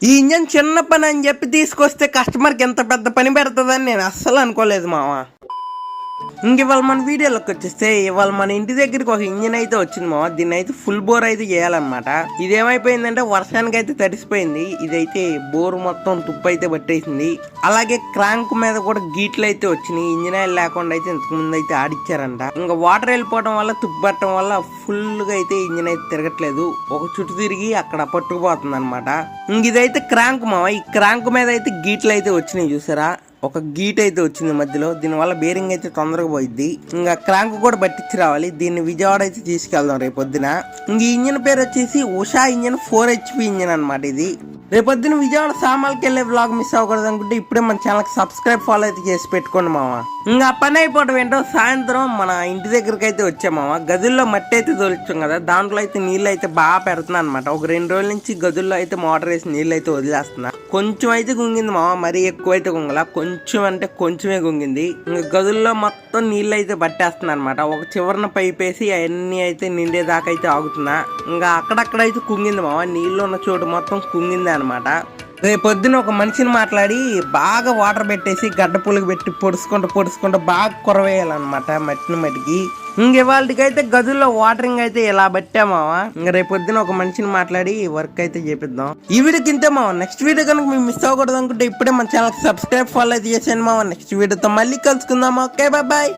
ఈ ఇంజన్ చిన్న పని అని చెప్పి తీసుకొస్తే కస్టమర్కి ఎంత పెద్ద పని పెడుతుందని నేను అస్సలు అనుకోలేదు మావా. ఇవాళ మన వీడియోలోకి వచ్చేస్తే ఇవాళ మన ఇంటి దగ్గరికి ఒక ఇంజిన్ అయితే వచ్చింది మావా. దీన్ని అయితే ఫుల్ బోర్ అయితే చేయాలన్నమాట. ఇదేమైపోయిందంటే వర్షానికి అయితే తడిసిపోయింది. ఇదైతే బోర్ మొత్తం తుప్పు అయితే పట్టేసింది. అలాగే క్రాంక్ మీద కూడా గీట్లు అయితే వచ్చినాయి. ఇంజిన్ ఆయిల్ లేకుండా అయితే ఇంతకు ముందు అయితే ఆడిచ్చారంట. ఇంకా వాటర్ వెళ్ళిపోవడం వల్ల తుప్పు పట్టడం వల్ల ఫుల్ గా అయితే ఇంజిన్ అయితే తిరగట్లేదు. ఒక చుట్టు తిరిగి అక్కడ పట్టుకుపోతుంది అనమాట. ఇదైతే క్రాంక్ మావా. ఈ క్రాంక్ మీద అయితే గీట్లు అయితే వచ్చినాయి చూసారా. ఒక గీట్ అయితే వచ్చింది మధ్యలో. దీనివల్ల బేరింగ్ అయితే తొందరగా పోయిద్ది. ఇంకా క్రాంక్ కూడా పట్టించి రావాలి. దీన్ని విజయవాడ అయితే తీసుకెళ్దాం రేపు పొద్దున. ఈ ఇంజిన్ పేరు వచ్చేసి ఉషా ఇంజిన్ 4HP ఇంజిన్ అనమాట. ఇది రేపొద్దున విజయవాడ సామాన్కి వెళ్ళే వ్లాగ్ మిస్ అవ్వకూడదు అనుకుంటే ఇప్పుడే మన ఛానల్కి సబ్స్క్రైబ్ ఫాలో అయితే చేసి పెట్టుకోండి మావా. ఇంకా పని అయిపోవడం ఏంటో సాయంత్రం మన ఇంటి దగ్గరికి అయితే వచ్చామావా. గదుల్లో మట్టి అయితే తోలిచ్చాం కదా, దాంట్లో అయితే నీళ్ళు అయితే బాగా పెడుతున్నా అనమాట. ఒక 2 రోజుల నుంచి గదుల్లో అయితే మోటార్ వేసి నీళ్ళు అయితే వదిలేస్తున్నా. కొంచెం అయితే గుంగింది మావా, మరీ ఎక్కువ అయితే గుంగల, కొంచెం అంటే కొంచెమే గుంగింది. ఇంకా గదుల్లో మొత్తం నీళ్ళు అయితే పట్టేస్తున్నా అనమాట. ఒక చివరన పైప్ వేసి అవన్నీ అయితే నిండేదాకా అయితే ఆగుతున్నా. ఇంకా అక్కడక్కడైతే కుంగింది మావా, నీళ్ళు ఉన్న చోటు మొత్తం కుంగింది అనమాట. రేపొద్దున ఒక మనిషిని మాట్లాడి బాగా వాటర్ పెట్టేసి గడ్డ పులుగు పెట్టి పొడుచుకుంటూ బాగా కొరవేయాలన్నమాట మట్టికి. ఇంకెవాళ్ళకైతే గదుల్లో వాటరింగ్ అయితే ఇలా పెట్టామావా. ఇంకా రేపొద్దున ఒక మనిషిని మాట్లాడి వర్క్ అయితే చేపిద్దాం. ఈ వీడియోకి ఇంతే మావా. నెక్స్ట్ వీడియో కనుక మీరు మిస్ అవ్వకూడదు అనుకుంటే ఇప్పుడే మన ఛానల్ సబ్స్క్రైబ్ ఫాలో అయితే చేసాను మావా. నెక్స్ట్ వీడియోతో మళ్ళీ కలుసుకుందాం. Okay bye.